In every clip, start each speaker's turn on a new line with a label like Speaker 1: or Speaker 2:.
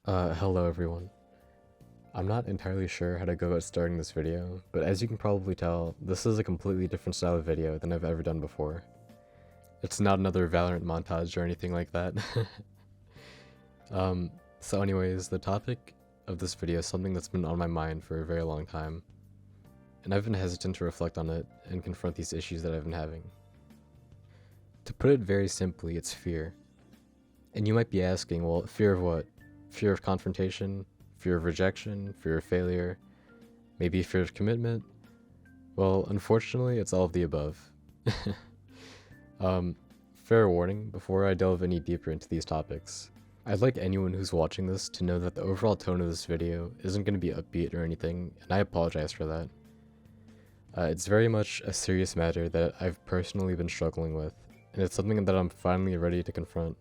Speaker 1: Hello everyone. I'm not entirely sure how to go about starting this video, but as you can probably tell, this is a completely different style of video than I've ever done before. It's not another Valorant montage or anything like that. So anyways, the topic of this video is something that's been on my mind for a very long time, and I've been hesitant to reflect on it and confront these issues that I've been having. To put it very simply, it's fear. And you might be asking, well, fear of what? Fear of confrontation? Fear of rejection? Fear of failure? Maybe fear of commitment? Well, unfortunately, it's all of the above. Fair warning, before I delve any deeper into these topics, I'd like anyone who's watching this to know that the overall tone of this video isn't going to be upbeat or anything, and I apologize for that. It's very much a serious matter that I've personally been struggling with, and it's something that I'm finally ready to confront.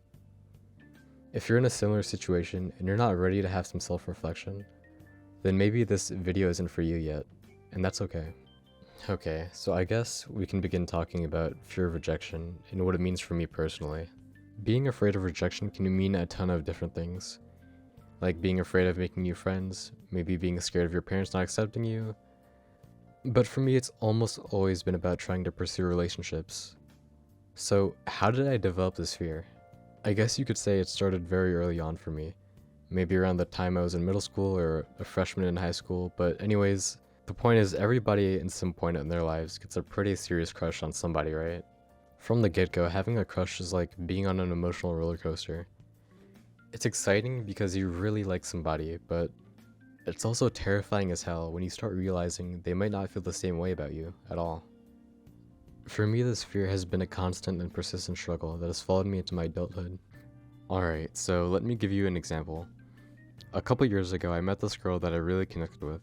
Speaker 1: If you're in a similar situation and you're not ready to have some self-reflection, then maybe this video isn't for you yet, and that's okay. Okay, so I guess we can begin talking about fear of rejection and what it means for me personally. Being afraid of rejection can mean a ton of different things, like being afraid of making new friends, maybe being scared of your parents not accepting you, but for me it's almost always been about trying to pursue relationships. So how did I develop this fear? I guess you could say it started very early on for me, maybe around the time I was in middle school or a freshman in high school, but anyways, the point is everybody in some point in their lives gets a pretty serious crush on somebody, right? From the get-go, having a crush is like being on an emotional roller coaster. It's exciting because you really like somebody, but it's also terrifying as hell when you start realizing they might not feel the same way about you at all. For me, this fear has been a constant and persistent struggle that has followed me into my adulthood. Alright, so let me give you an example. A couple years ago, I met this girl that I really connected with.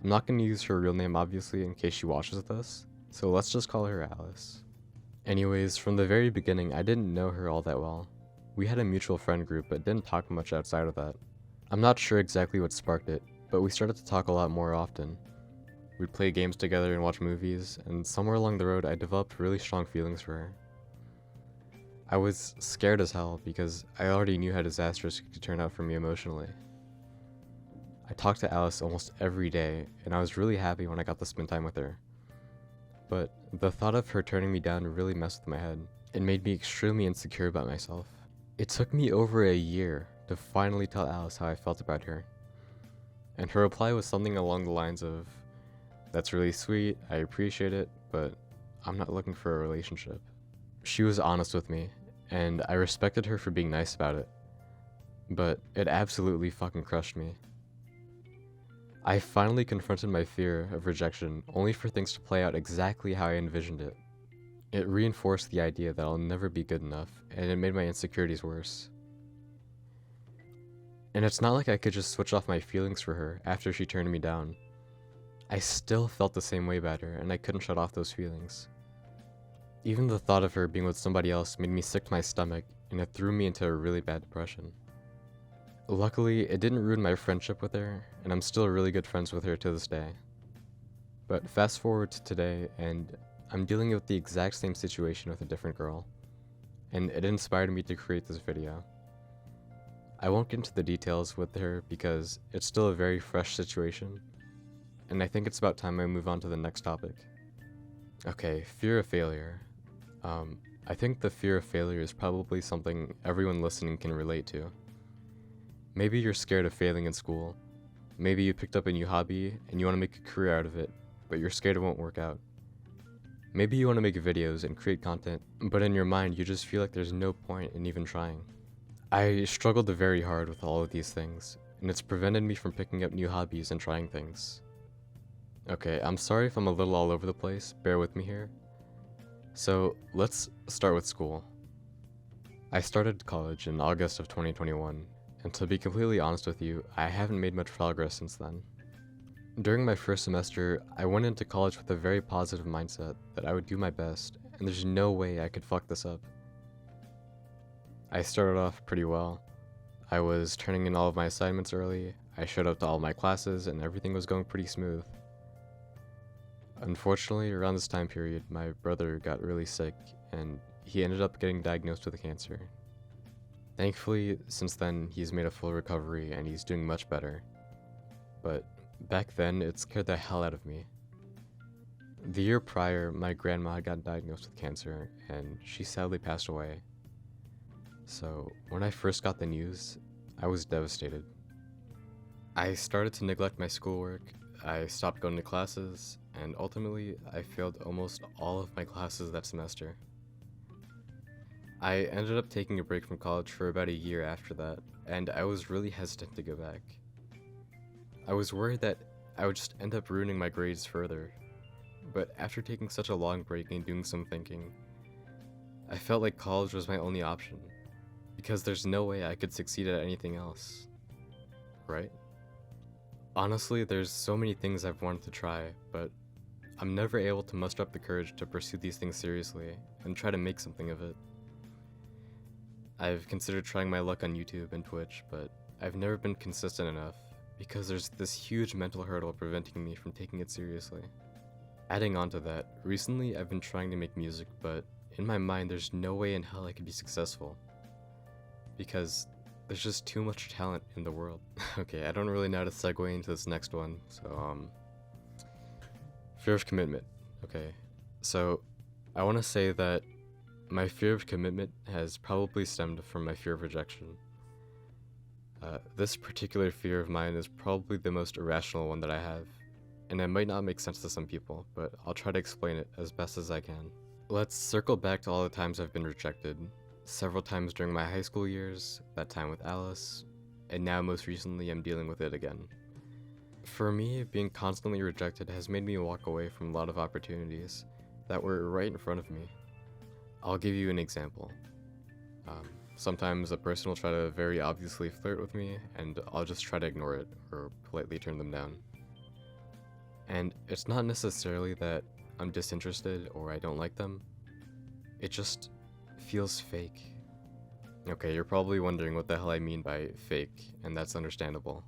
Speaker 1: I'm not going to use her real name obviously in case she watches this, so let's just call her Alice. Anyways, from the very beginning, I didn't know her all that well. We had a mutual friend group but didn't talk much outside of that. I'm not sure exactly what sparked it, but we started to talk a lot more often. We'd play games together and watch movies, and somewhere along the road I developed really strong feelings for her. I was scared as hell because I already knew how disastrous it could turn out for me emotionally. I talked to Alice almost every day, and I was really happy when I got to spend time with her. But the thought of her turning me down really messed with my head. It made me extremely insecure about myself. It took me over a year to finally tell Alice how I felt about her. And her reply was something along the lines of, "That's really sweet, I appreciate it, but I'm not looking for a relationship." She was honest with me, and I respected her for being nice about it. But it absolutely fucking crushed me. I finally confronted my fear of rejection only for things to play out exactly how I envisioned it. It reinforced the idea that I'll never be good enough, and it made my insecurities worse. And it's not like I could just switch off my feelings for her after she turned me down. I still felt the same way about her, and I couldn't shut off those feelings. Even the thought of her being with somebody else made me sick to my stomach, and it threw me into a really bad depression. Luckily, it didn't ruin my friendship with her, and I'm still really good friends with her to this day. But fast forward to today, and I'm dealing with the exact same situation with a different girl, and it inspired me to create this video. I won't get into the details with her because it's still a very fresh situation, and I think it's about time I move on to the next topic. Okay, fear of failure. I think the fear of failure is probably something everyone listening can relate to. Maybe you're scared of failing in school. Maybe you picked up a new hobby and you want to make a career out of it, but you're scared it won't work out. Maybe you want to make videos and create content, but in your mind you just feel like there's no point in even trying. I struggled very hard with all of these things, and it's prevented me from picking up new hobbies and trying things. Okay, I'm sorry if I'm a little all over the place, bear with me here. So, let's start with school. I started college in August of 2021, and to be completely honest with you, I haven't made much progress since then. During my first semester, I went into college with a very positive mindset that I would do my best, and there's no way I could fuck this up. I started off pretty well. I was turning in all of my assignments early, I showed up to all my classes, and everything was going pretty smooth. Unfortunately, around this time period, my brother got really sick, and he ended up getting diagnosed with cancer. Thankfully, since then, he's made a full recovery and he's doing much better. But back then, it scared the hell out of me. The year prior, my grandma had gotten diagnosed with cancer, and she sadly passed away. So, when I first got the news, I was devastated. I started to neglect my schoolwork, I stopped going to classes, and ultimately, I failed almost all of my classes that semester. I ended up taking a break from college for about a year after that, and I was really hesitant to go back. I was worried that I would just end up ruining my grades further, but after taking such a long break and doing some thinking, I felt like college was my only option, because there's no way I could succeed at anything else, right? Honestly, there's so many things I've wanted to try, but I'm never able to muster up the courage to pursue these things seriously and try to make something of it. I've considered trying my luck on YouTube and Twitch, but I've never been consistent enough because there's this huge mental hurdle preventing me from taking it seriously. Adding on to that, recently I've been trying to make music, but in my mind there's no way in hell I could be successful because there's just too much talent in the world. Okay, I don't really know how to segue into this next one, so fear of commitment. Okay, so I want to say that my fear of commitment has probably stemmed from my fear of rejection. This particular fear of mine is probably the most irrational one that I have, and it might not make sense to some people, but I'll try to explain it as best as I can. Let's circle back to all the times I've been rejected. Several times during my high school years, that time with Alice, and now most recently I'm dealing with it again. For me, being constantly rejected has made me walk away from a lot of opportunities that were right in front of me. I'll give you an example. Sometimes a person will try to very obviously flirt with me, and I'll just try to ignore it or politely turn them down. And it's not necessarily that I'm disinterested or I don't like them, it just feels fake. Okay, you're probably wondering what the hell I mean by fake, and that's understandable.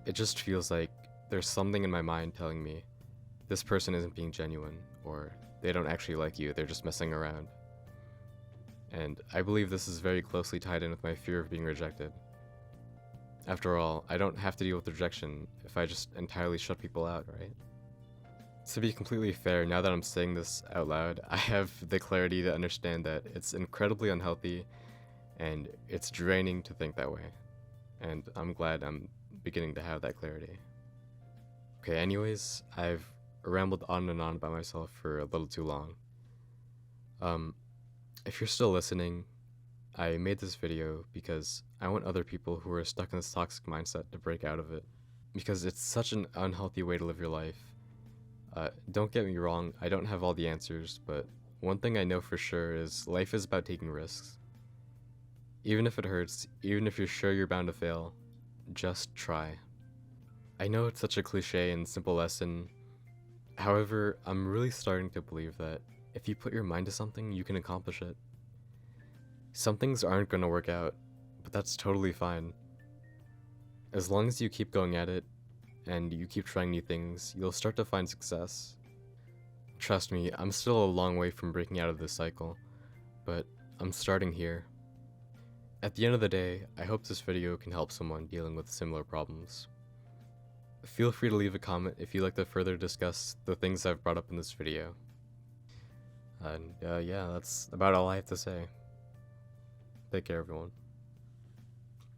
Speaker 1: It just feels like there's something in my mind telling me this person isn't being genuine, or they don't actually like you, they're just messing around. And I believe this is very closely tied in with my fear of being rejected. After all, I don't have to deal with rejection if I just entirely shut people out, right? To be completely fair, now that I'm saying this out loud, I have the clarity to understand that it's incredibly unhealthy and it's draining to think that way. And I'm glad I'm beginning to have that clarity. Okay, anyways, I've rambled on and on by myself for a little too long. If you're still listening, I made this video because I want other people who are stuck in this toxic mindset to break out of it. Because it's such an unhealthy way to live your life. Don't get me wrong, I don't have all the answers, but one thing I know for sure is life is about taking risks. Even if it hurts, even if you're sure you're bound to fail, just try. I know it's such a cliche and simple lesson, however, I'm really starting to believe that if you put your mind to something, you can accomplish it. Some things aren't going to work out, but that's totally fine. As long as you keep going at it, and you keep trying new things, you'll start to find success. Trust me, I'm still a long way from breaking out of this cycle, but I'm starting here. At the end of the day, I hope this video can help someone dealing with similar problems. Feel free to leave a comment if you'd like to further discuss the things I've brought up in this video. And yeah, that's about all I have to say. Take care, everyone.